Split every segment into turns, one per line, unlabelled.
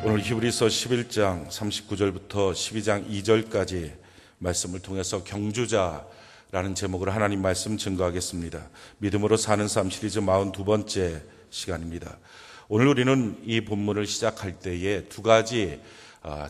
오늘 히브리서 11장 39절부터 12장 2절까지 말씀을 통해서 경주자라는 제목으로 하나님 말씀 증거하겠습니다. 믿음으로 사는 삶 시리즈 42번째 시간입니다. 오늘 우리는 이 본문을 시작할 때에 두 가지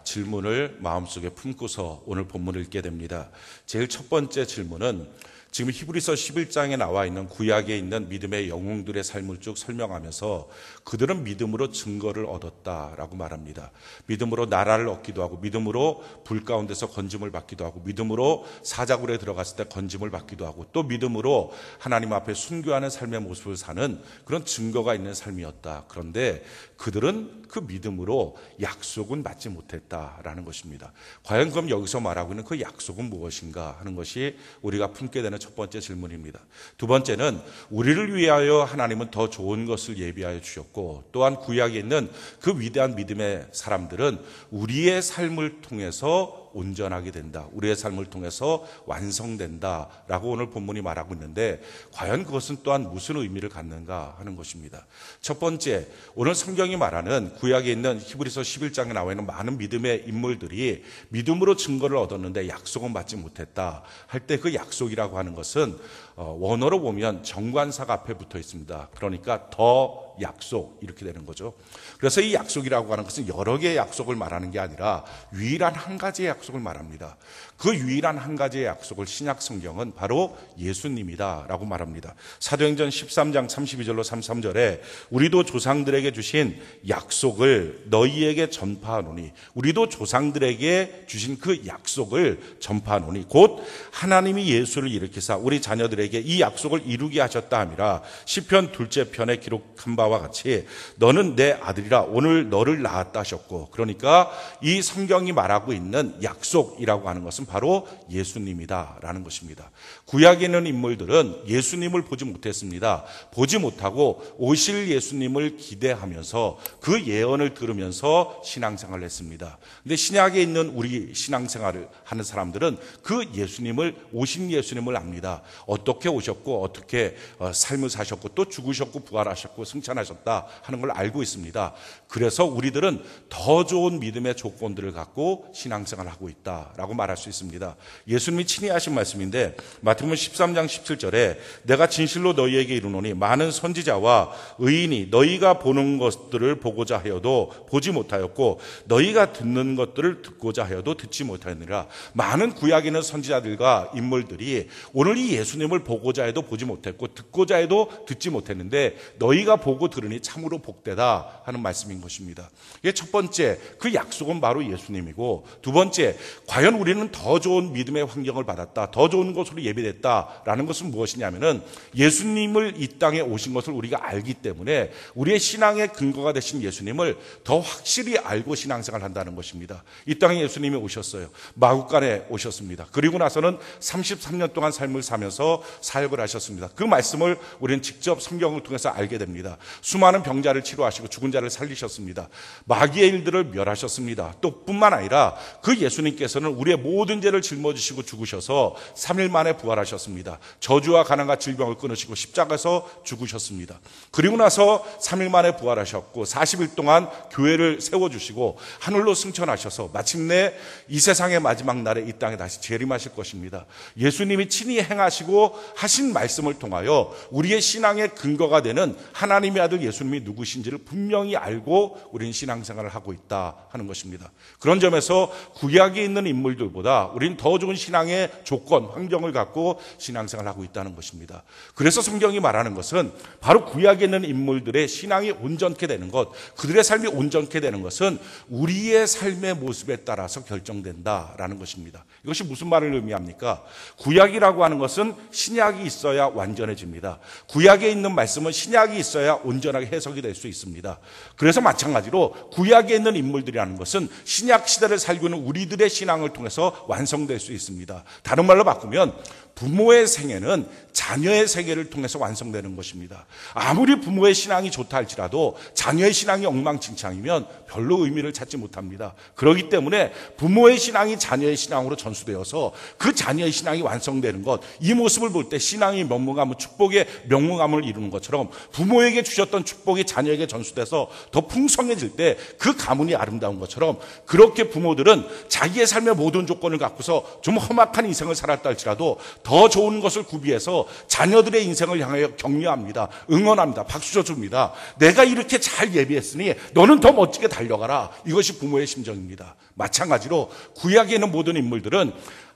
질문을 마음속에 품고서 오늘 본문을 읽게 됩니다. 제일 첫 번째 질문은 지금 히브리서 11장에 나와 있는 구약에 있는 믿음의 영웅들의 삶을 쭉 설명하면서 그들은 믿음으로 증거를 얻었다라고 말합니다. 믿음으로 나라를 얻기도 하고, 믿음으로 불 가운데서 건짐을 받기도 하고, 믿음으로 사자굴에 들어갔을 때 건짐을 받기도 하고, 또 믿음으로 하나님 앞에 순교하는 삶의 모습을 사는 그런 증거가 있는 삶이었다. 그런데 그들은 그 믿음으로 약속은 받지 못했다라는 것입니다. 과연 그럼 여기서 말하고 있는 그 약속은 무엇인가 하는 것이 우리가 품게 되는 첫 번째 질문입니다. 두 번째는 우리를 위하여 하나님은 더 좋은 것을 예비하여 주셨고, 또한 구약에 있는 그 위대한 믿음의 사람들은 우리의 삶을 통해서 온전하게 된다, 우리의 삶을 통해서 완성된다라고 오늘 본문이 말하고 있는데, 과연 그것은 또한 무슨 의미를 갖는가 하는 것입니다. 첫 번째, 오늘 성경이 말하는 구약에 있는 히브리서 11장에 나와 있는 많은 믿음의 인물들이 믿음으로 증거를 얻었는데 약속은 받지 못했다 할 때, 그 약속이라고 하는 것은 원어로 보면 정관사가 앞에 붙어 있습니다. 그러니까 더 약속, 이렇게 되는 거죠. 그래서 이 약속이라고 하는 것은 여러 개의 약속을 말하는 게 아니라 유일한 한 가지의 약속을 말합니다. 그 유일한 한 가지의 약속을 신약 성경은 바로 예수님이다라고 말합니다. 사도행전 13장 32절로 33절에 우리도 조상들에게 주신 약속을 너희에게 전파하노니, 우리도 조상들에게 주신 그 약속을 전파하노니 곧 하나님이 예수를 일으키사 우리 자녀들에게 이 약속을 이루게 하셨다 함이라. 시편 2째 편에 기록한 바와 같이 너는 내 아들이라 오늘 너를 낳았다 하셨고, 그러니까 이 성경이 말하고 있는 약속이라고 하는 것은 바로 예수님이다라는 것입니다. 구약에 있는 인물들은 예수님을 보지 못했습니다. 보지 못하고 오실 예수님을 기대하면서 그 예언을 들으면서 신앙생활을 했습니다. 그런데 신약에 있는 우리 신앙생활을 하는 사람들은 그 예수님을, 오신 예수님을 압니다. 어떻게 오셨고 어떻게 삶을 사셨고 또 죽으셨고 부활하셨고 승천하셨다 하는 걸 알고 있습니다. 그래서 우리들은 더 좋은 믿음의 조건들을 갖고 신앙생활을 하고 있다라고 말할 수 있습니다. 예수님이 친히 하신 말씀인데 마태복음 13장 17절에 내가 진실로 너희에게 이르노니 많은 선지자와 의인이 너희가 보는 것들을 보고자 하여도 보지 못하였고 너희가 듣는 것들을 듣고자 하여도 듣지 못하였느니라. 많은 구약에 있는 선지자들과 인물들이 오늘 이 예수님을 보고자 해도 보지 못했고 듣고자 해도 듣지 못했는데 너희가 보고 들으니 참으로 복되다 하는 말씀인 것입니다. 이게 첫 번째, 그 약속은 바로 예수님이고, 두 번째, 과연 우리는 더 좋은 믿음의 환경을 받았다, 더 좋은 곳으로 예비됐다라는 것은 무엇이냐면은 예수님을 이 땅에 오신 것을 우리가 알기 때문에 우리의 신앙의 근거가 되신 예수님을 더 확실히 알고 신앙생활을 한다는 것입니다. 이 땅에 예수님이 오셨어요. 마구간에 오셨습니다. 그리고 나서는 33년 동안 삶을 사면서 사역을 하셨습니다. 그 말씀을 우리는 직접 성경을 통해서 알게 됩니다. 수많은 병자를 치료하시고 죽은 자를 살리셨습니다. 마귀의 일들을 멸하셨습니다. 또 뿐만 아니라 그 예수님께서는 우리의 모든 죄를 짊어지시고 죽으셔서 3일 만에 부활하셨습니다. 저주와 가난과 질병을 끊으시고 십자가에서 죽으셨습니다. 그리고 나서 3일 만에 부활하셨고 40일 동안 교회를 세워주시고 하늘로 승천하셔서 마침내 이 세상의 마지막 날에 이 땅에 다시 재림하실 것입니다. 예수님이 친히 행하시고 하신 말씀을 통하여 우리의 신앙의 근거가 되는 하나님의 아들 예수님이 누구신지를 분명히 알고 우리는 신앙생활을 하고 있다 하는 것입니다. 그런 점에서 구약에 있는 인물들보다 우리는 더 좋은 신앙의 조건, 환경을 갖고 신앙생활을 하고 있다는 것입니다. 그래서 성경이 말하는 것은 바로 구약에 있는 인물들의 신앙이 온전케 되는 것, 그들의 삶이 온전케 되는 것은 우리의 삶의 모습에 따라서 결정된다라는 것입니다. 이것이 무슨 말을 의미합니까? 구약이라고 하는 것은 신약이 있어야 완전해집니다. 구약에 있는 말씀은 신약이 있어야 온전하게 해석이 될 수 있습니다. 그래서 마찬가지로 구약에 있는 인물들이라는 것은 신약 시대를 살고 있는 우리들의 신앙을 통해서 완성될 수 있습니다. 다른 말로 바꾸면 부모의 생애는 자녀의 생애를 통해서 완성되는 것입니다. 아무리 부모의 신앙이 좋다 할지라도 자녀의 신앙이 엉망진창이면 별로 의미를 찾지 못합니다. 그렇기 때문에 부모의 신앙이 자녀의 신앙으로 전수되어서 그 자녀의 신앙이 완성되는 것, 이 모습을 볼 때 신앙이 명문가문, 축복의 명문가문을 이루는 것처럼 부모에게 주셨던 축복이 자녀에게 전수돼서 더 풍성해질 때 그 가문이 아름다운 것처럼, 그렇게 부모들은 자기의 삶의 모든 조건을 갖고서 좀 험악한 인생을 살았다 할지라도 더 좋은 것을 구비해서 자녀들의 인생을 향하여 격려합니다. 응원합니다. 박수 쳐줍니다. 내가 이렇게 잘 예비했으니 너는 더 멋지게 달려가라. 이것이 부모의 심정입니다. 마찬가지로 구약에 있는 모든 인물들은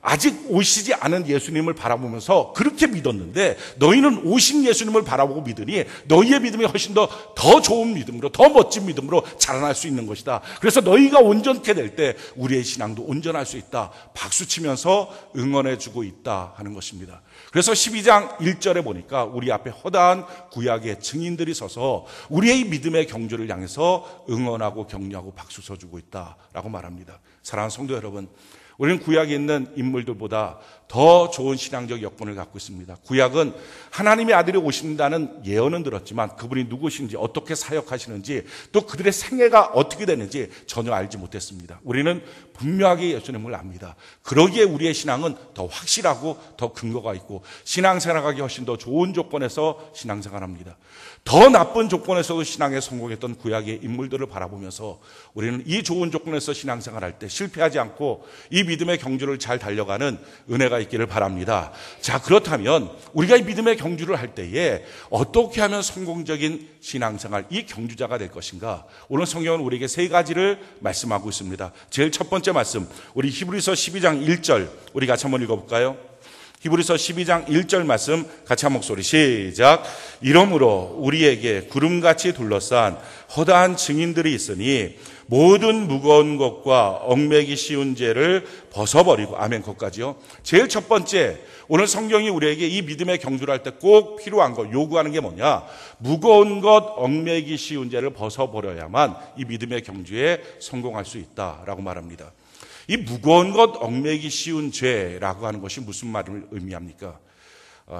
아직 오시지 않은 예수님을 바라보면서 그렇게 믿었는데, 너희는 오신 예수님을 바라보고 믿으니 너희의 믿음이 훨씬 더 좋은 믿음으로, 더 멋진 믿음으로 자라날 수 있는 것이다. 그래서 너희가 온전케 될 때 우리의 신앙도 온전할 수 있다. 박수치면서 응원해주고 있다 하는 것입니다. 그래서 12장 1절에 보니까 우리 앞에 허다한 구약의 증인들이 서서 우리의 믿음의 경주를 향해서 응원하고 격려하고 박수 쳐주고 있다라고 말합니다. 사랑하는 성도 여러분, 우리는 구약에 있는 인물들보다 더 좋은 신앙적 여건을 갖고 있습니다. 구약은 하나님의 아들이 오신다는 예언은 들었지만 그분이 누구신지, 어떻게 사역하시는지, 또 그들의 생애가 어떻게 되는지 전혀 알지 못했습니다. 우리는 분명하게 예수님을 압니다. 그러기에 우리의 신앙은 더 확실하고 더 근거가 있고 신앙생활하기 훨씬 더 좋은 조건에서 신앙생활합니다. 더 나쁜 조건에서도 신앙에 성공했던 구약의 인물들을 바라보면서 우리는 이 좋은 조건에서 신앙생활할 때 실패하지 않고 이 믿음의 경주를 잘 달려가는 은혜가 있기를 바랍니다. 자, 그렇다면 우리가 이 믿음의 경주를 할 때에 어떻게 하면 성공적인 신앙생활, 이 경주자가 될 것인가? 오늘 성경은 우리에게 세 가지를 말씀하고 있습니다. 제일 첫 번째 말씀, 우리 히브리서 12장 1절 우리 같이 한번 읽어볼까요? 히브리서 12장 1절 말씀 같이 한 목소리 시작. 이러므로 우리에게 구름같이 둘러싼 허다한 증인들이 있으니 모든 무거운 것과 얽매기 쉬운 죄를 벗어버리고, 아멘, 것까지요. 제일 첫 번째, 오늘 성경이 우리에게 이 믿음의 경주를 할 때 꼭 필요한 것, 요구하는 게 뭐냐? 무거운 것, 얽매기 쉬운 죄를 벗어버려야만 이 믿음의 경주에 성공할 수 있다라고 말합니다. 이 무거운 것, 얽매기 쉬운 죄라고 하는 것이 무슨 말을 의미합니까?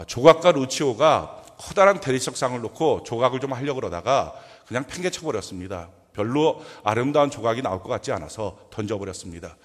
조각가 루치오가 커다란 대리석상을 놓고 조각을 좀 하려고 그러다가 그냥 팽개쳐버렸습니다. 별로 아름다운 조각이 나올 것 같지 않아서 던져버렸습니다.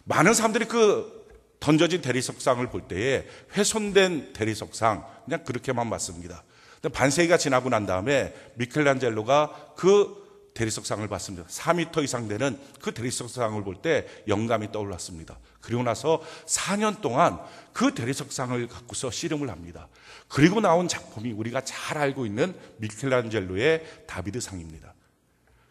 많은 사람들이 그 던져진 대리석상을 볼 때에 훼손된 대리석상, 그냥 그렇게만 봤습니다. 근데 반세기가 지나고 난 다음에 미켈란젤로가 그 대리석상을 봤습니다. 4m 이상 되는 그 대리석상을 볼 때 영감이 떠올랐습니다. 그리고 나서 4년 동안 그 대리석상을 갖고서 씨름을 합니다. 그리고 나온 작품이 우리가 잘 알고 있는 미켈란젤로의 다비드상입니다.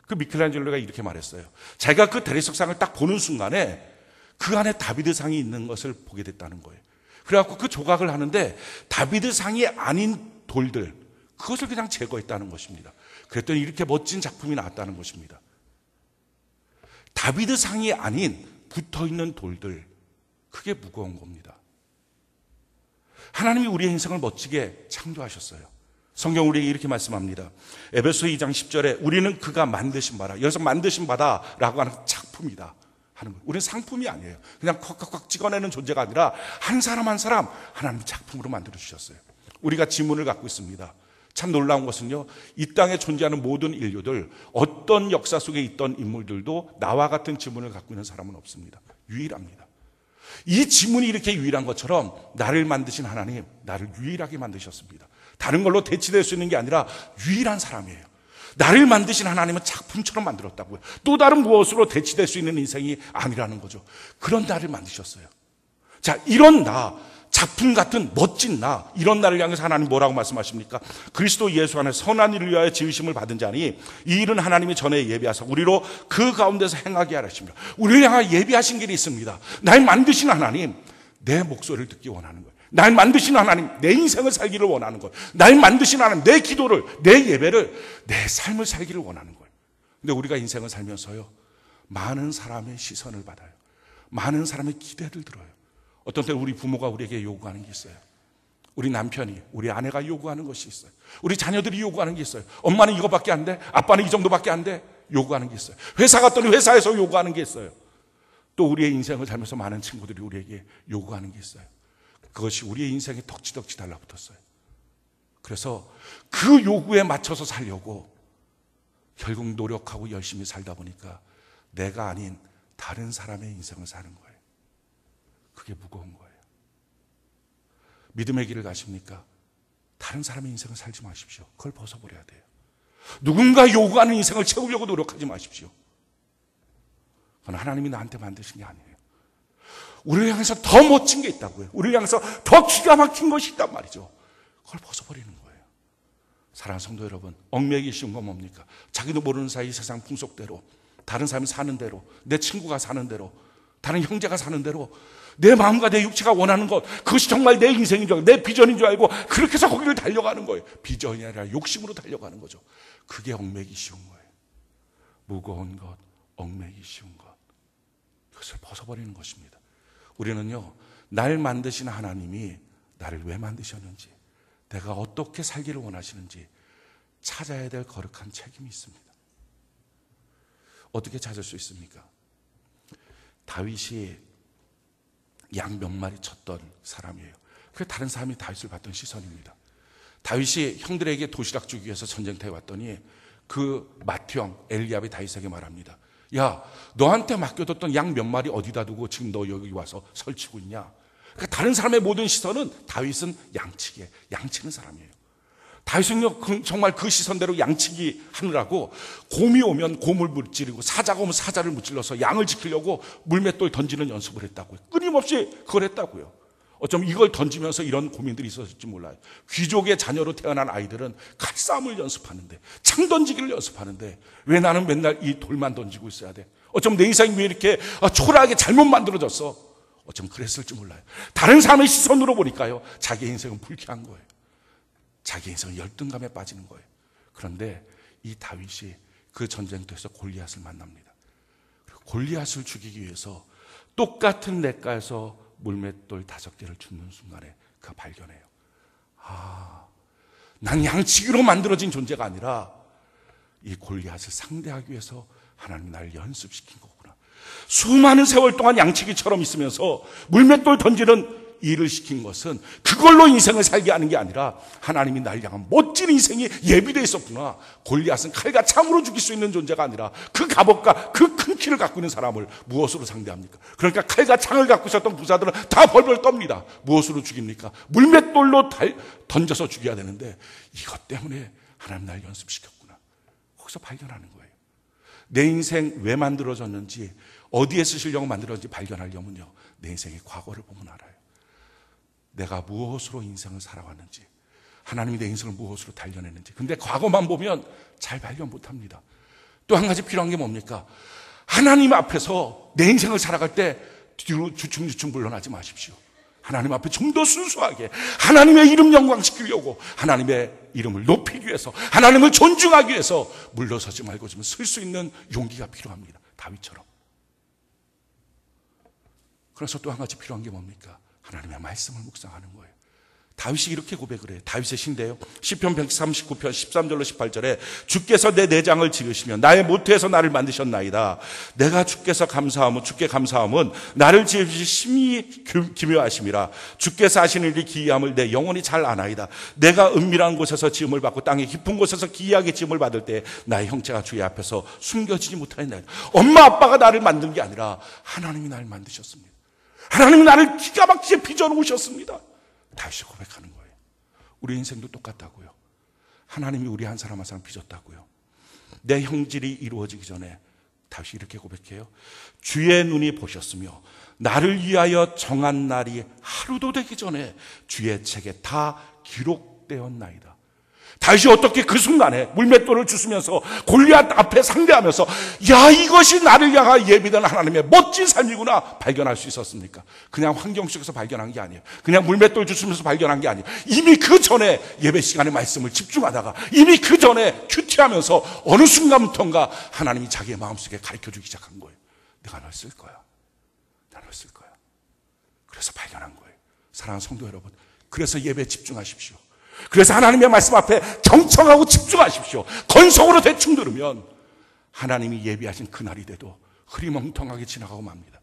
그 미켈란젤로가 이렇게 말했어요. 자기가 그 대리석상을 딱 보는 순간에 그 안에 다비드상이 있는 것을 보게 됐다는 거예요. 그래갖고 그 조각을 하는데 다비드상이 아닌 돌들, 그것을 그냥 제거했다는 것입니다. 그랬더니 이렇게 멋진 작품이 나왔다는 것입니다. 다비드상이 아닌 붙어있는 돌들, 그게 무거운 겁니다. 하나님이 우리의 인생을 멋지게 창조하셨어요. 성경 우리에게 이렇게 말씀합니다. 에베소 2장 10절에 우리는 그가 만드신 바라, 여기서 만드신 바다라고 하는 작품이다 하는 거예요. 우리는 상품이 아니에요. 그냥 콱콱콱 찍어내는 존재가 아니라 한 사람 한 사람 하나님 작품으로 만들어 주셨어요. 우리가 지문을 갖고 있습니다. 참 놀라운 것은요, 이 땅에 존재하는 모든 인류들, 어떤 역사 속에 있던 인물들도 나와 같은 지문을 갖고 있는 사람은 없습니다. 유일합니다. 이 지문이 이렇게 유일한 것처럼 나를 만드신 하나님, 나를 유일하게 만드셨습니다. 다른 걸로 대치될 수 있는 게 아니라 유일한 사람이에요. 나를 만드신 하나님은 작품처럼 만들었다고요. 또 다른 무엇으로 대치될 수 있는 인생이 아니라는 거죠. 그런 나를 만드셨어요. 자, 이런 나, 작품 같은 멋진 나, 이런 나를 향해서 하나님 뭐라고 말씀하십니까? 그리스도 예수 안에 선한 일을 위하여 지으심을 받은 자니 이 일은 하나님이 전에 예비하사 우리로 그 가운데서 행하게 하십니다. 우리를 향하여 예비하신 길이 있습니다. 날 만드신 하나님, 내 목소리를 듣기 원하는 거예요. 날 만드신 하나님, 내 인생을 살기를 원하는 거예요. 날 만드신 하나님, 내 기도를, 내 예배를, 내 삶을 살기를 원하는 거예요. 근데 우리가 인생을 살면서요, 많은 사람의 시선을 받아요. 많은 사람의 기대를 들어요. 어떤 때 우리 부모가 우리에게 요구하는 게 있어요. 우리 남편이, 우리 아내가 요구하는 것이 있어요. 우리 자녀들이 요구하는 게 있어요. 엄마는 이거밖에 안 돼? 아빠는 이 정도밖에 안 돼? 요구하는 게 있어요. 회사 갔더니 회사에서 요구하는 게 있어요. 또 우리의 인생을 살면서 많은 친구들이 우리에게 요구하는 게 있어요. 그것이 우리의 인생에 덕지덕지 달라붙었어요. 그래서 그 요구에 맞춰서 살려고 결국 노력하고 열심히 살다 보니까 내가 아닌 다른 사람의 인생을 사는 거예요. 그게 무거운 거예요. 믿음의 길을 가십니까? 다른 사람의 인생을 살지 마십시오. 그걸 벗어버려야 돼요. 누군가 요구하는 인생을 채우려고 노력하지 마십시오. 그건 하나님이 나한테 만드신 게 아니에요. 우리를 향해서 더 멋진 게 있다고요. 우리를 향해서 더 기가 막힌 것이 있단 말이죠. 그걸 벗어버리는 거예요. 사랑하는 성도 여러분, 얽매이기 쉬운 건 뭡니까? 자기도 모르는 사이 세상 풍속대로, 다른 사람이 사는 대로, 내 친구가 사는 대로, 다른 형제가 사는 대로 내 마음과 내 육체가 원하는 것, 그것이 정말 내 인생인 줄 알고 내 비전인 줄 알고 그렇게 해서 거기를 달려가는 거예요. 비전이 아니라 욕심으로 달려가는 거죠. 그게 얽매이기 쉬운 거예요. 무거운 것, 얽매이기 쉬운 것, 이것을 벗어버리는 것입니다. 우리는요, 날 만드신 하나님이 나를 왜 만드셨는지, 내가 어떻게 살기를 원하시는지 찾아야 될 거룩한 책임이 있습니다. 어떻게 찾을 수 있습니까? 다윗이 양 몇 마리 쳤던 사람이에요. 그게 다른 사람이 다윗을 봤던 시선입니다. 다윗이 형들에게 도시락 주기 위해서 전쟁터에 왔더니 그 맏형 엘리압이 다윗에게 말합니다. 야, 너한테 맡겨뒀던 양 몇 마리 어디다 두고 지금 너 여기 와서 설치고 있냐? 그러니까 다른 사람의 모든 시선은 다윗은 양치기에, 양치는 사람이에요. 다윗은요, 정말 그 시선대로 양치기 하느라고 곰이 오면 곰을 무찌르고 사자가 오면 사자를 무찔러서 양을 지키려고 물맷돌 던지는 연습을 했다고요. 끊임없이 그걸 했다고요. 어쩌면 이걸 던지면서 이런 고민들이 있었을지 몰라요. 귀족의 자녀로 태어난 아이들은 칼싸움을 연습하는데, 창 던지기를 연습하는데 왜 나는 맨날 이 돌만 던지고 있어야 돼? 어쩌면 내 인생이 왜 이렇게 초라하게 잘못 만들어졌어? 어쩌면 그랬을지 몰라요. 다른 사람의 시선으로 보니까요, 자기 인생은 불쾌한 거예요. 자기 인생은 열등감에 빠지는 거예요. 그런데 이 다윗이 그 전쟁터에서 골리앗을 만납니다. 그리고 골리앗을 죽이기 위해서 똑같은 냇가에서 물맷돌 5개를 줍는 순간에 그가 발견해요. 아, 난 양치기로 만들어진 존재가 아니라 이 골리앗을 상대하기 위해서 하나님이 나를 연습시킨 거구나. 수많은 세월 동안 양치기처럼 있으면서 물맷돌 던지는 일을 시킨 것은 그걸로 인생을 살게 하는 게 아니라 하나님이 날 향한 멋진 인생이 예비되어 있었구나. 골리앗은 칼과 창으로 죽일 수 있는 존재가 아니라 그 갑옷과 그 큰 키를 갖고 있는 사람을 무엇으로 상대합니까? 그러니까 칼과 창을 갖고 있었던 부사들은 다 벌벌 떱니다. 무엇으로 죽입니까? 물맷돌로 던져서 죽여야 되는데 이것 때문에 하나님 날 연습시켰구나. 거기서 발견하는 거예요. 내 인생 왜 만들어졌는지, 어디에 쓰시려고 만들어졌는지 발견하려면요, 내 인생의 과거를 보면 알아요. 내가 무엇으로 인생을 살아왔는지, 하나님이 내 인생을 무엇으로 단련했는지. 근데 과거만 보면 잘 발견 못합니다. 또 한 가지 필요한 게 뭡니까? 하나님 앞에서 내 인생을 살아갈 때 뒤로 주춤주춤 물러나지 마십시오. 하나님 앞에 좀 더 순수하게 하나님의 이름 영광시키려고, 하나님의 이름을 높이기 위해서, 하나님을 존중하기 위해서 물러서지 말고 좀 설 수 있는 용기가 필요합니다. 다윗처럼. 그래서 또 한 가지 필요한 게 뭡니까? 하나님의 말씀을 묵상하는 거예요. 다윗이 이렇게 고백을 해요. 다윗의 시인데요, 시편 139편 13절로 18절에 주께서 내 내장을 지으시며 나의 모태에서 나를 만드셨나이다. 내가 주께 감사함은 나를 지으시 심히 기묘하심이라. 주께서 하시는 일이 기이함을 내 영혼이 잘 아나이다. 내가 은밀한 곳에서 지음을 받고 땅의 깊은 곳에서 기이하게 지음을 받을 때 나의 형체가 주의 앞에서 숨겨지지 못하였나이다. 엄마 아빠가 나를 만든 게 아니라 하나님이 나를 만드셨습니다. 하나님이 나를 기가 막히게 빚어놓으셨습니다. 다윗이 고백하는 거예요. 우리 인생도 똑같다고요. 하나님이 우리 한 사람 한 사람 빚었다고요. 내 형질이 이루어지기 전에 다윗이 이렇게 고백해요. 주의 눈이 보셨으며 나를 위하여 정한 날이 하루도 되기 전에 주의 책에 다 기록되었나이다. 다윗이 어떻게 그 순간에 물맷돌을 주스면서 골리앗 앞에 상대하면서 야, 이것이 나를 향한 예비된 하나님의 멋진 삶이구나 발견할 수 있었습니까? 그냥 환경 속에서 발견한 게 아니에요. 그냥 물맷돌 주스면서 발견한 게 아니에요. 이미 그 전에 예배 시간에 말씀을 집중하다가, 이미 그 전에 큐티하면서 어느 순간부터인가 하나님이 자기의 마음속에 가르쳐주기 시작한 거예요. 내가 널 쓸 거야. 내가 널 쓸 거야. 그래서 발견한 거예요. 사랑하는 성도 여러분, 그래서 예배에 집중하십시오. 그래서 하나님의 말씀 앞에 경청하고 집중하십시오. 건성으로 대충 들으면 하나님이 예비하신 그날이 돼도 흐리멍텅하게 지나가고 맙니다.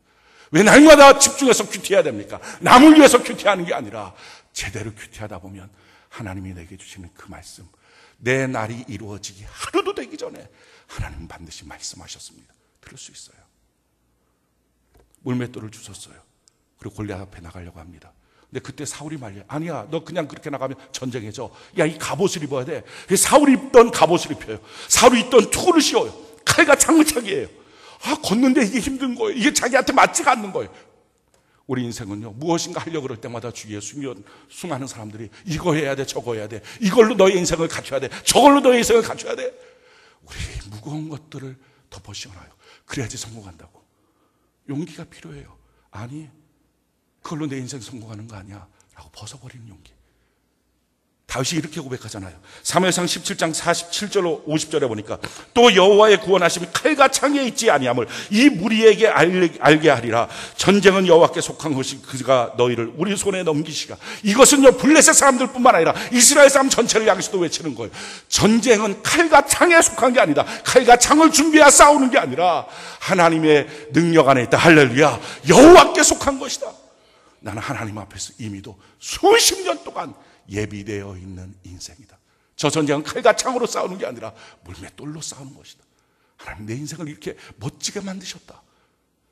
왜 날마다 집중해서 큐티해야 됩니까? 남을 위해서 큐티하는 게 아니라 제대로 큐티하다 보면 하나님이 내게 주시는 그 말씀, 내 날이 이루어지기 하루도 되기 전에 하나님은 반드시 말씀하셨습니다. 들을 수 있어요. 물맷돌을 주셨어요. 그리고 골리앗 앞에 나가려고 합니다. 근데 그때 사울이 말려요. 아니야, 너 그냥 그렇게 나가면 전쟁해져. 야, 이 갑옷을 입어야 돼. 사울이 입던 갑옷을 입혀요. 사울이 입던 투구를 씌워요. 칼과 장무차기예요. 걷는데 이게 힘든 거예요. 이게 자기한테 맞지가 않는 거예요. 우리 인생은요, 무엇인가 하려고 그럴 때마다 주위에 수많은 사람들이 이거 해야 돼, 저거 해야 돼. 이걸로 너의 인생을 갖춰야 돼. 저걸로 너의 인생을 갖춰야 돼. 우리 무거운 것들을 덮어 씌워놔요. 그래야지 성공한다고. 용기가 필요해요. 아니, 그걸로 내 인생 성공하는 거 아니야 라고 벗어버리는 용기. 다윗이 이렇게 고백하잖아요. 사무엘상 17장 47절로 50절에 보니까 또 여호와의 구원하심이 칼과 창에 있지 아니함을 이 무리에게 알게 하리라. 전쟁은 여호와께 속한 것이 그가 너희를 우리 손에 넘기시가. 이것은요, 블레셋 사람들뿐만 아니라 이스라엘 사람 전체를 향해서도 외치는 거예요. 전쟁은 칼과 창에 속한 게 아니다. 칼과 창을 준비해 싸우는 게 아니라 하나님의 능력 안에 있다. 할렐루야. 여호와께 속한 것이다. 나는 하나님 앞에서 이미도 수십 년 동안 예비되어 있는 인생이다. 저 전쟁은 칼과 창으로 싸우는 게 아니라 물맷돌로 싸우는 것이다. 하나님 내 인생을 이렇게 멋지게 만드셨다.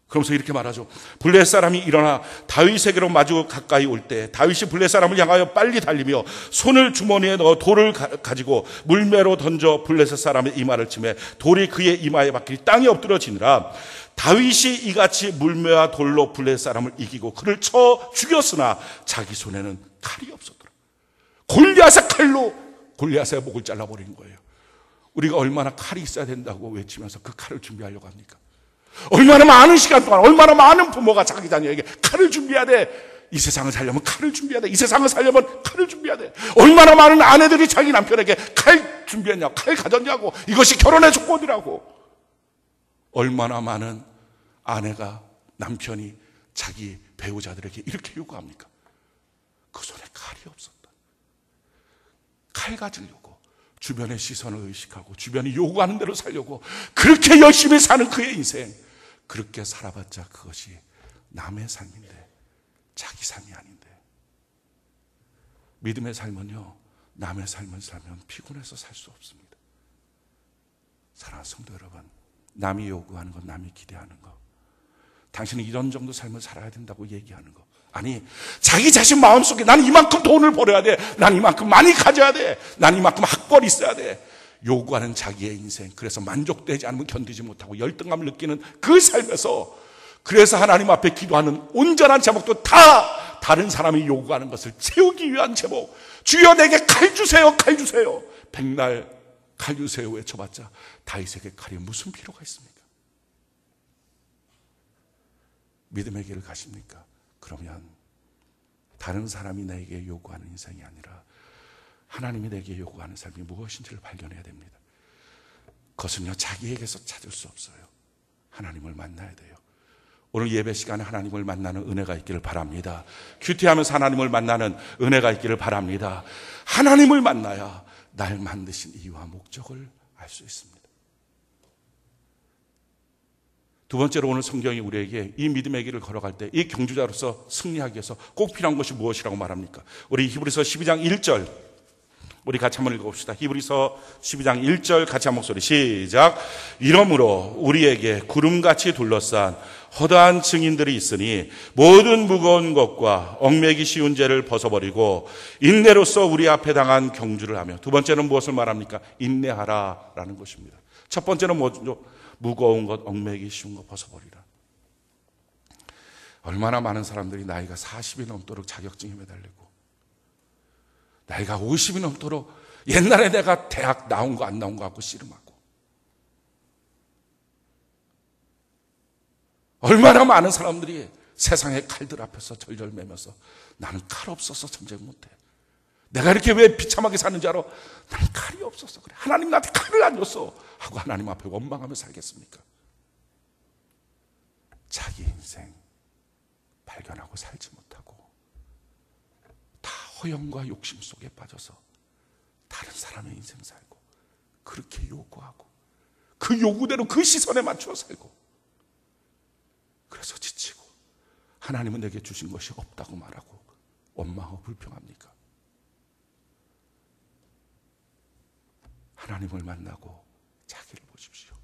그러면서 이렇게 말하죠. 블레셋 사람이 일어나 다윗에게로 마주 가까이 올 때 다윗이 블레셋 사람을 향하여 빨리 달리며 손을 주머니에 넣어 돌을 가지고 물매로 던져 블레셋 사람의 이마를 치매 돌이 그의 이마에 박히니 땅에 엎드러지니라. 다윗이 이같이 물매와 돌로 블레셋 사람을 이기고 그를 쳐 죽였으나 자기 손에는 칼이 없었더라. 골리앗의 칼로 골리앗의 목을 잘라버린 거예요. 우리가 얼마나 칼이 있어야 된다고 외치면서 그 칼을 준비하려고 합니까? 얼마나 많은 시간 동안 얼마나 많은 부모가 자기 자녀에게 칼을 준비해야 돼. 이 세상을 살려면 칼을 준비해야 돼. 이 세상을 살려면 칼을 준비해야 돼. 얼마나 많은 아내들이 자기 남편에게 칼 준비했냐고, 칼 가졌냐고, 이것이 결혼의 조건이라고. 얼마나 많은 아내가, 남편이 자기 배우자들에게 이렇게 요구합니까? 그 손에 칼이 없었다. 칼 가지려고 주변의 시선을 의식하고 주변이 요구하는 대로 살려고 그렇게 열심히 사는 그의 인생, 그렇게 살아봤자 그것이 남의 삶인데 자기 삶이 아닌데. 믿음의 삶은요, 남의 삶을 살면 피곤해서 살 수 없습니다. 사랑하는 성도 여러분, 남이 요구하는 것, 남이 기대하는 것, 당신은 이런 정도 삶을 살아야 된다고 얘기하는 것, 아니, 자기 자신 마음속에 난 이만큼 돈을 벌어야 돼, 난 이만큼 많이 가져야 돼, 난 이만큼 학벌이 있어야 돼, 요구하는 자기의 인생, 그래서 만족되지 않으면 견디지 못하고 열등감을 느끼는 그 삶에서, 그래서 하나님 앞에 기도하는 온전한 제목도 다 다른 사람이 요구하는 것을 채우기 위한 제목. 주여 내게 칼 주세요, 칼 주세요. 백날 칼 주세요 외쳐봤자 다윗에게 칼이 무슨 필요가 있습니까? 믿음의 길을 가십니까? 그러면 다른 사람이 내게 요구하는 인생이 아니라 하나님이 내게 요구하는 삶이 무엇인지를 발견해야 됩니다. 그것은요, 자기에게서 찾을 수 없어요. 하나님을 만나야 돼요. 오늘 예배 시간에 하나님을 만나는 은혜가 있기를 바랍니다. 큐티하면서 하나님을 만나는 은혜가 있기를 바랍니다. 하나님을 만나야 날 만드신 이유와 목적을 알 수 있습니다. 두 번째로 오늘 성경이 우리에게 이 믿음의 길을 걸어갈 때 이 경주자로서 승리하기 위해서 꼭 필요한 것이 무엇이라고 말합니까? 우리 히브리서 12장 1절 우리 같이 한번 읽어봅시다. 히브리서 12장 1절 같이 한 목소리 시작. 이러므로 우리에게 구름같이 둘러싼 허다한 증인들이 있으니 모든 무거운 것과 얽매기 쉬운 죄를 벗어버리고 인내로써 우리 앞에 당한 경주를 하며. 두 번째는 무엇을 말합니까? 인내하라라는 것입니다. 첫 번째는 뭐죠? 무거운 것, 얽매기 쉬운 것 벗어버리라. 얼마나 많은 사람들이 나이가 40이 넘도록 자격증에 매달리고 나이가 50이 넘도록 옛날에 내가 대학 나온 거 안 나온 거 갖고 씨름하고, 얼마나 많은 사람들이 세상의 칼들 앞에서 절절매면서 나는 칼 없어서 전쟁 못해. 내가 이렇게 왜 비참하게 사는지 알아? 나는 칼이 없어서 그래. 하나님 나한테 칼을 안 줬어 하고 하나님 앞에 원망하며 살겠습니까? 자기 인생 발견하고 살지 못하고 다 허영과 욕심 속에 빠져서 다른 사람의 인생 살고 그렇게 요구하고 그 요구대로 그 시선에 맞춰 살고, 그래서 지치고 하나님은 내게 주신 것이 없다고 말하고 원망하고 불평합니까? 하나님을 만나고 자기를 보십시오.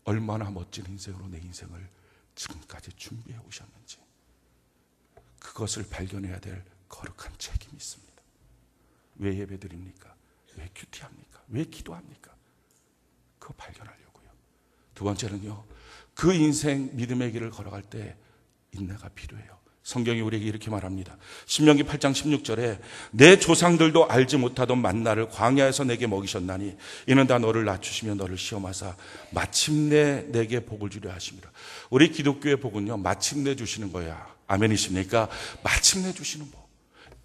얼마나 멋진 인생으로 내 인생을 지금까지 준비해 오셨는지 그것을 발견해야 될 거룩한 책임이 있습니다. 왜 예배드립니까? 왜 큐티합니까? 왜 기도합니까? 그거 발견하려고요. 두 번째는요, 그 인생 믿음의 길을 걸어갈 때 인내가 필요해요. 성경이 우리에게 이렇게 말합니다. 신명기 8장 16절에 내 조상들도 알지 못하던 만나를 광야에서 내게 먹이셨나니 이는 다 너를 낮추시며 너를 시험하사 마침내 내게 복을 주려 하심이라. 우리 기독교의 복은요, 마침내 주시는 거야. 아멘이십니까? 마침내 주시는 복.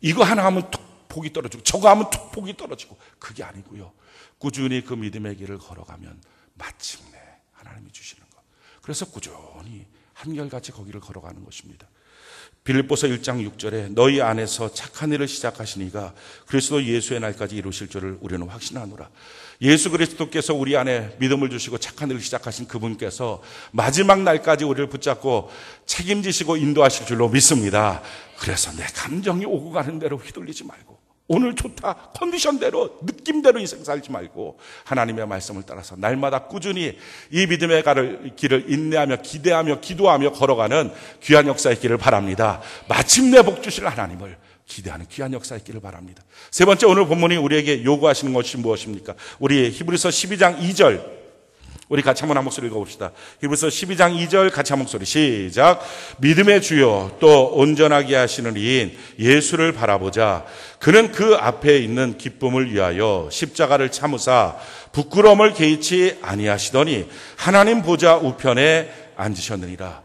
이거 하나 하면 툭 복이 떨어지고 저거 하면 툭 복이 떨어지고, 그게 아니고요, 꾸준히 그 믿음의 길을 걸어가면 마침내 하나님이 주시는 것. 그래서 꾸준히 한결같이 거기를 걸어가는 것입니다. 빌립보서 1장 6절에 너희 안에서 착한 일을 시작하시니가 그리스도 예수의 날까지 이루실 줄을 우리는 확신하노라. 예수 그리스도께서 우리 안에 믿음을 주시고 착한 일을 시작하신 그분께서 마지막 날까지 우리를 붙잡고 책임지시고 인도하실 줄로 믿습니다. 그래서 내 감정이 오고 가는 대로 휘둘리지 말고, 오늘 좋다 컨디션대로 느낌대로 인생 살지 말고 하나님의 말씀을 따라서 날마다 꾸준히 이 믿음의 길을 인내하며 기대하며 기도하며 걸어가는 귀한 역사 있기를 바랍니다. 마침내 복 주실 하나님을 기대하는 귀한 역사 있기를 바랍니다. 세 번째, 오늘 본문이 우리에게 요구하시는 것이 무엇입니까? 우리 히브리서 12장 2절 우리 같이 한번 한 목소리 읽어봅시다. 히브리서 12장 2절 같이 한 목소리 시작. 믿음의 주요 또 온전하게 하시는 이인 예수를 바라보자. 그는 그 앞에 있는 기쁨을 위하여 십자가를 참으사 부끄러움을 개의치 아니하시더니 하나님 보좌 우편에 앉으셨느니라.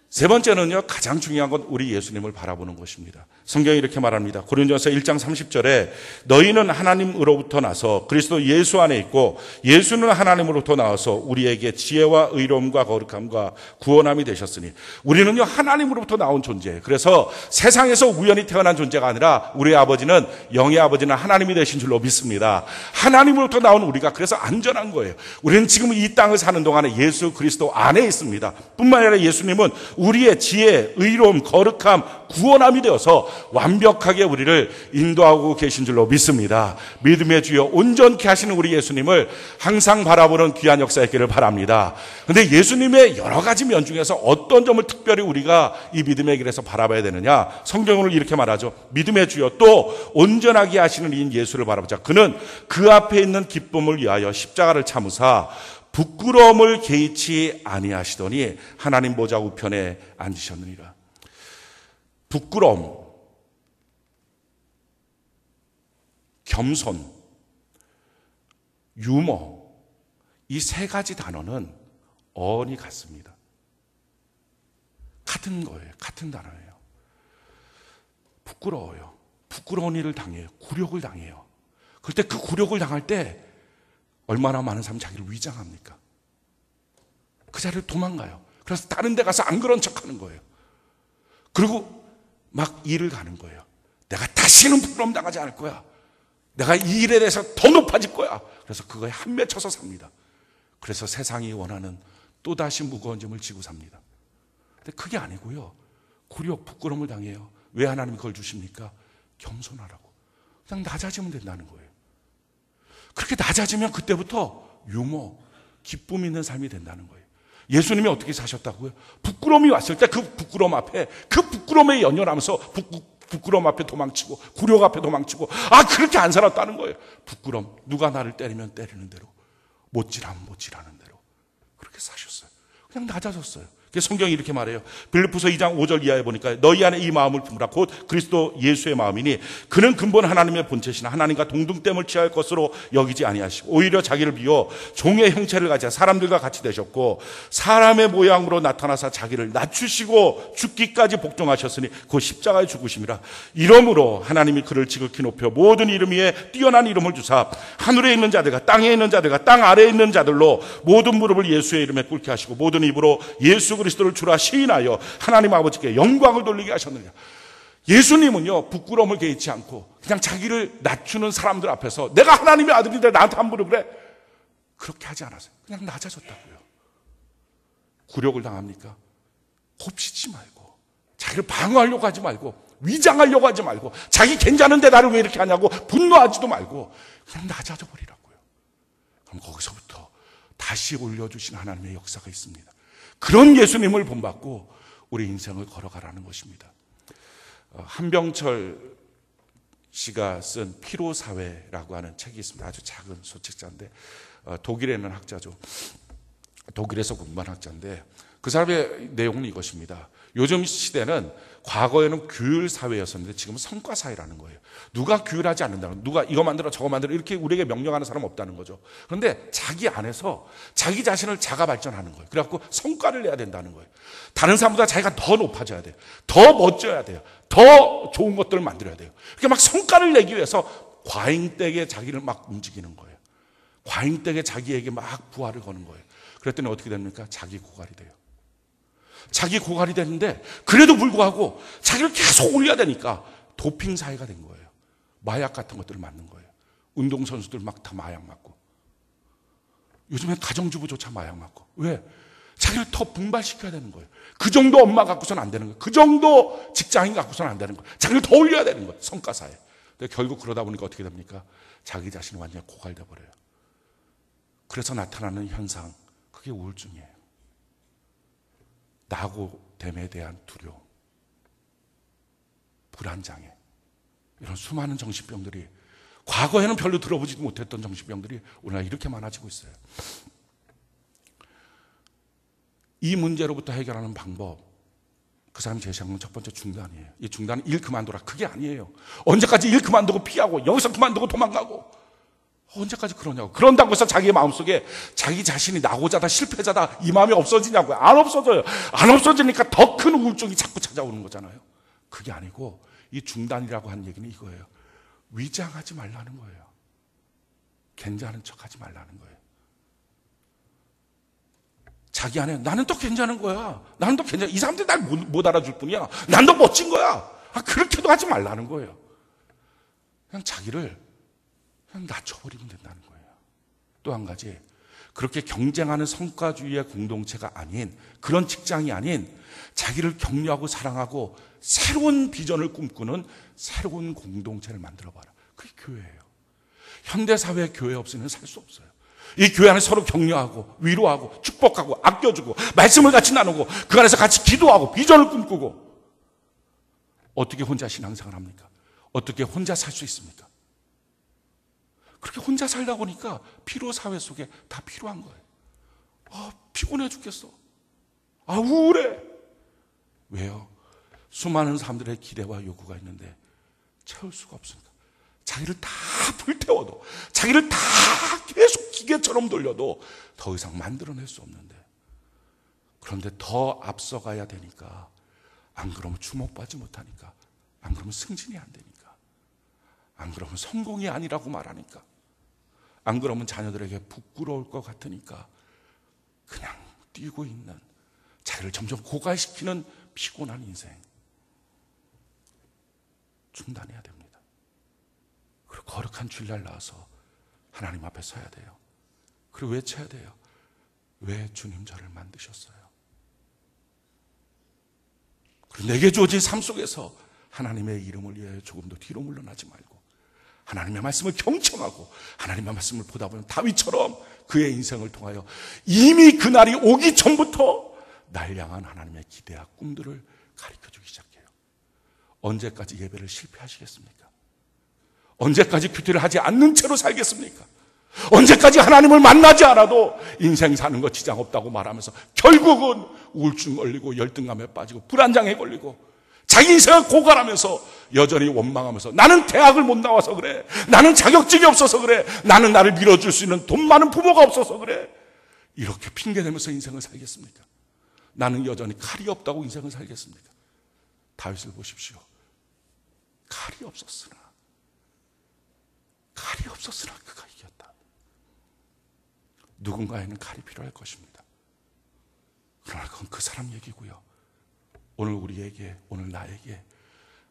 세 번째는요, 가장 중요한 건 우리 예수님을 바라보는 것입니다. 성경이 이렇게 말합니다. 고린도전서 1장 30절에 너희는 하나님으로부터 나서 그리스도 예수 안에 있고 예수는 하나님으로부터 나와서 우리에게 지혜와 의로움과 거룩함과 구원함이 되셨으니, 우리는요 하나님으로부터 나온 존재예요. 그래서 세상에서 우연히 태어난 존재가 아니라 우리의 아버지는, 영의 아버지는 하나님이 되신 줄로 믿습니다. 하나님으로부터 나온 우리가 그래서 안전한 거예요. 우리는 지금 이 땅을 사는 동안에 예수 그리스도 안에 있습니다. 뿐만 아니라 예수님은 우리의 지혜, 의로움, 거룩함, 구원함이 되어서 완벽하게 우리를 인도하고 계신 줄로 믿습니다. 믿음의 주여 온전케 하시는 우리 예수님을 항상 바라보는 귀한 역사였기를 바랍니다. 그런데 예수님의 여러 가지 면 중에서 어떤 점을 특별히 우리가 이 믿음의 길에서 바라봐야 되느냐? 성경은 이렇게 말하죠. 믿음의 주여 또 온전하게 하시는 이인 예수를 바라보자. 그는 그 앞에 있는 기쁨을 위하여 십자가를 참으사 부끄러움을 개의치 아니하시더니 하나님 보좌 우편에 앉으셨느니라. 부끄러움, 겸손, 유머, 이 세 가지 단어는 어원이 같습니다. 같은 거예요. 같은 단어예요. 부끄러워요. 부끄러운 일을 당해요. 굴욕을 당해요. 그럴 때 그 굴욕을 당할 때 얼마나 많은 사람이 자기를 위장합니까? 그 자리를 도망가요. 그래서 다른 데 가서 안 그런 척하는 거예요. 그리고 막 일을 가는 거예요. 내가 다시는 부끄러움 당하지 않을 거야. 내가 이 일에 대해서 더 높아질 거야. 그래서 그거에 한 맺혀서 삽니다. 그래서 세상이 원하는 또다시 무거운 짐을 지고 삽니다. 근데 그게 아니고요, 굴욕, 부끄러움을 당해요. 왜 하나님이 그걸 주십니까? 겸손하라고. 그냥 낮아지면 된다는 거예요. 그렇게 낮아지면 그때부터 유머, 기쁨 있는 삶이 된다는 거예요. 예수님이 어떻게 사셨다고요? 부끄러움이 왔을 때 그 부끄러움 앞에, 그 부끄러움에 연연하면서 부끄러움 앞에 도망치고 굴욕 앞에 도망치고, 그렇게 안 살았다는 거예요. 부끄러움, 누가 나를 때리면 때리는 대로, 못질하면 못질하는 대로 그렇게 사셨어요. 그냥 낮아졌어요. 성경이 이렇게 말해요. 빌립보서 2장 5절 이하에 보니까 너희 안에 이 마음을 품으라. 곧 그리스도 예수의 마음이니 그는 근본 하나님의 본체시나 하나님과 동등됨을 취할 것으로 여기지 아니하시고 오히려 자기를 비워 종의 형체를 가지사 사람들과 같이 되셨고 사람의 모양으로 나타나사 자기를 낮추시고 죽기까지 복종하셨으니 그 십자가에 죽으심이라. 이러므로 하나님이 그를 지극히 높여 모든 이름 위에 뛰어난 이름을 주사 하늘에 있는 자들과 땅에 있는 자들과 땅 아래에 있는 자들로 모든 무릎을 예수의 이름에 꿇게 하시고 모든 입으로 예수 그리스도를 주라 시인하여 하나님 아버지께 영광을 돌리게 하셨느냐. 예수님은요 부끄러움을 개의치 않고 그냥 자기를 낮추는 사람들 앞에서 내가 하나님의 아들인데 나한테 함부로 그래? 그렇게 하지 않았어요. 그냥 낮아졌다고요. 굴욕을 당합니까? 곱씹지 말고 자기를 방어하려고 하지 말고, 위장하려고 하지 말고, 자기 괜찮은데 나를 왜 이렇게 하냐고 분노하지도 말고 그냥 낮아져 버리라고요. 그럼 거기서부터 다시 올려주신 하나님의 역사가 있습니다. 그런 예수님을 본받고 우리 인생을 걸어가라는 것입니다. 한병철 씨가 쓴 피로사회라고 하는 책이 있습니다. 아주 작은 소책자인데, 독일에 있는 학자죠. 독일에서 공부한 학자인데, 그 사람의 내용은 이것입니다. 요즘 시대는, 과거에는 규율 사회였었는데 지금은 성과 사회라는 거예요. 누가 규율하지 않는다는, 누가 이거 만들어 저거 만들어 이렇게 우리에게 명령하는 사람은 없다는 거죠. 그런데 자기 안에서 자기 자신을 자가 발전하는 거예요. 그래갖고 성과를 내야 된다는 거예요. 다른 사람보다 자기가 더 높아져야 돼요. 더 멋져야 돼요. 더 좋은 것들을 만들어야 돼요. 그러니까 막 성과를 내기 위해서 과잉되게 자기를 막 움직이는 거예요. 과잉되게 자기에게 막 부하를 거는 거예요. 그랬더니 어떻게 됩니까? 자기 고갈이 돼요. 자기 고갈이 됐는데 그래도 불구하고 자기를 계속 올려야 되니까 도핑 사회가 된 거예요. 마약 같은 것들을 맞는 거예요. 운동선수들 막 다 마약 맞고, 요즘엔 가정주부조차 마약 맞고. 왜? 자기를 더 분발시켜야 되는 거예요. 그 정도 엄마 갖고서는 안 되는 거예요. 그 정도 직장인 갖고서는 안 되는 거예요. 자기를 더 올려야 되는 거예요. 성과사회. 근데 결국 그러다 보니까 어떻게 됩니까? 자기 자신이 완전히 고갈돼 버려요. 그래서 나타나는 현상, 그게 우울증이에요. 낙오됨에 대한 두려움, 불안장애, 이런 수많은 정신병들이, 과거에는 별로 들어보지도 못했던 정신병들이 오늘날 이렇게 많아지고 있어요. 이 문제로부터 해결하는 방법, 그 사람이 제시한 건 첫 번째 중단이에요. 이 중단은 일 그만둬라, 그게 아니에요. 언제까지 일 그만두고 피하고 여기서 그만두고 도망가고 언제까지 그러냐고. 그런다고 해서 자기의 마음속에 자기 자신이 낙오자다, 실패자다, 이 마음이 없어지냐고요. 안 없어져요. 안 없어지니까 더 큰 우울증이 자꾸 찾아오는 거잖아요. 그게 아니고, 이 중단이라고 하는 얘기는 이거예요. 위장하지 말라는 거예요. 괜찮은 척하지 말라는 거예요. 자기 안에 나는 또 괜찮은 거야. 나는 또 괜찮아. 이 사람들이 날 못 알아줄 뿐이야. 난 더 멋진 거야. 그렇게도 하지 말라는 거예요. 그냥 자기를 그냥 낮춰버리면 된다는 거예요. 또 한 가지, 그렇게 경쟁하는 성과주의의 공동체가 아닌, 그런 직장이 아닌, 자기를 격려하고 사랑하고 새로운 비전을 꿈꾸는 새로운 공동체를 만들어봐라. 그게 교회예요. 현대사회에 교회 없이는 살 수 없어요. 이 교회 안에 서로 격려하고 위로하고 축복하고 아껴주고 말씀을 같이 나누고 그 안에서 같이 기도하고 비전을 꿈꾸고. 어떻게 혼자 신앙생활을 합니까? 어떻게 혼자 살 수 있습니까? 그렇게 혼자 살다 보니까 피로사회 속에 다 필요한 거예요. 피곤해 죽겠어. 우울해. 왜요? 수많은 사람들의 기대와 요구가 있는데 채울 수가 없습니다. 자기를 다 불태워도, 자기를 다 계속 기계처럼 돌려도 더 이상 만들어낼 수 없는데, 그런데 더 앞서가야 되니까, 안 그러면 주목받지 못하니까, 안 그러면 승진이 안 되니까, 안 그러면 성공이 아니라고 말하니까, 안 그러면 자녀들에게 부끄러울 것 같으니까 그냥 뛰고 있는, 자기를 점점 고갈시키는 피곤한 인생, 중단해야 됩니다. 그리고 거룩한 주일날 나와서 하나님 앞에 서야 돼요. 그리고 외쳐야 돼요. 왜 주님 저를 만드셨어요? 그리고 내게 주어진 삶 속에서 하나님의 이름을 위해 조금도 뒤로 물러나지 말고 하나님의 말씀을 경청하고 하나님의 말씀을 보다 보면 다윗처럼 그의 인생을 통하여 이미 그날이 오기 전부터 날 향한 하나님의 기대와 꿈들을 가르쳐주기 시작해요. 언제까지 예배를 실패하시겠습니까? 언제까지 큐티를 하지 않는 채로 살겠습니까? 언제까지 하나님을 만나지 않아도 인생 사는 거 지장 없다고 말하면서 결국은 우울증 걸리고 열등감에 빠지고 불안장애 걸리고 자기 인생을 고갈하면서 여전히 원망하면서 나는 대학을 못 나와서 그래, 나는 자격증이 없어서 그래, 나는 나를 밀어줄 수 있는 돈 많은 부모가 없어서 그래, 이렇게 핑계대면서 인생을 살겠습니까? 나는 여전히 칼이 없다고 인생을 살겠습니까? 다윗을 보십시오. 칼이 없었으나 그가 이겼다. 누군가에는 칼이 필요할 것입니다. 그러나 그건 그 사람 얘기고요. 오늘 우리에게, 오늘 나에게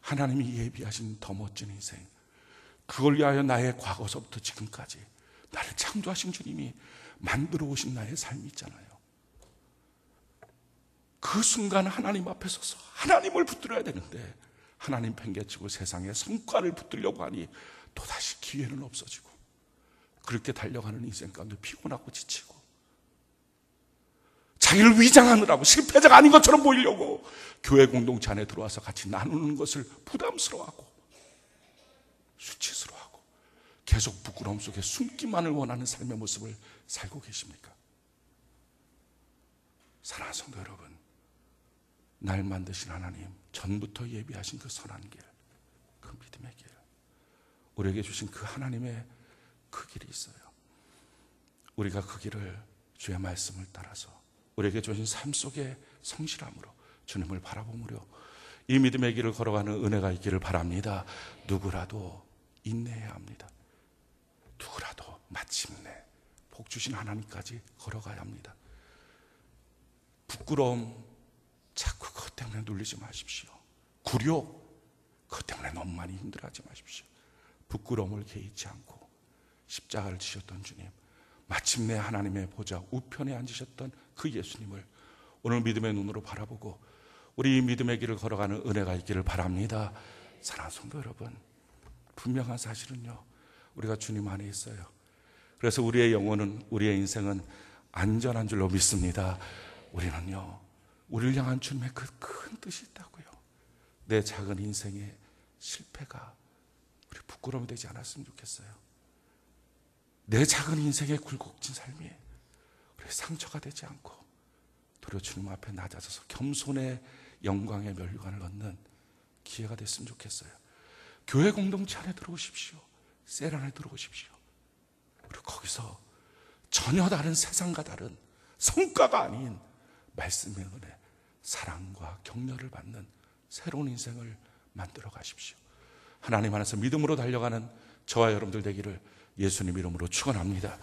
하나님이 예비하신 더 멋진 인생, 그걸 위하여 나의 과거서부터 지금까지 나를 창조하신 주님이 만들어 오신 나의 삶이 있잖아요. 그 순간 하나님 앞에 서서 하나님을 붙들어야 되는데 하나님 팽개치고 세상에 성과를 붙들려고 하니 또다시 기회는 없어지고 그렇게 달려가는 인생 가운데 피곤하고 지치고 자기를 위장하느라고 실패자가 아닌 것처럼 보이려고 교회 공동체 안에 들어와서 같이 나누는 것을 부담스러워하고 수치스러워하고 계속 부끄러움 속에 숨기만을 원하는 삶의 모습을 살고 계십니까? 사랑하는 성도 여러분, 날 만드신 하나님, 전부터 예비하신 그 선한 길, 그 믿음의 길, 우리에게 주신 그 하나님의 그 길이 있어요. 우리가 그 길을 주의 말씀을 따라서 우리에게 주신 삶 속의 성실함으로 주님을 바라보므로 이 믿음의 길을 걸어가는 은혜가 있기를 바랍니다. 누구라도 인내해야 합니다. 누구라도 마침내 복 주신 하나님까지 걸어가야 합니다. 부끄러움 자꾸 그것 때문에 눌리지 마십시오. 굴욕 그것 때문에 너무 많이 힘들어하지 마십시오. 부끄러움을 개의치 않고 십자가를 지셨던 주님, 마침내 하나님의 보좌 우편에 앉으셨던 그 예수님을 오늘 믿음의 눈으로 바라보고 우리 이 믿음의 길을 걸어가는 은혜가 있기를 바랍니다. 사랑하는 성도 여러분, 분명한 사실은요, 우리가 주님 안에 있어요. 그래서 우리의 영혼은, 우리의 인생은 안전한 줄로 믿습니다. 우리는요, 우리를 향한 주님의 그 큰 뜻이 있다고요. 내 작은 인생의 실패가 우리 부끄러움이 되지 않았으면 좋겠어요. 내 작은 인생의 굴곡진 삶이 우리 상처가 되지 않고 도리어 주님 앞에 낮아져서 겸손의 영광의 면류관을 얻는 기회가 됐으면 좋겠어요. 교회 공동체 안에 들어오십시오. 셀 안에 들어오십시오. 그리고 거기서 전혀 다른, 세상과 다른 성과가 아닌 말씀의 은혜, 사랑과 격려를 받는 새로운 인생을 만들어 가십시오. 하나님 안에서 믿음으로 달려가는 저와 여러분들 되기를 예수님 이름으로 축원합니다.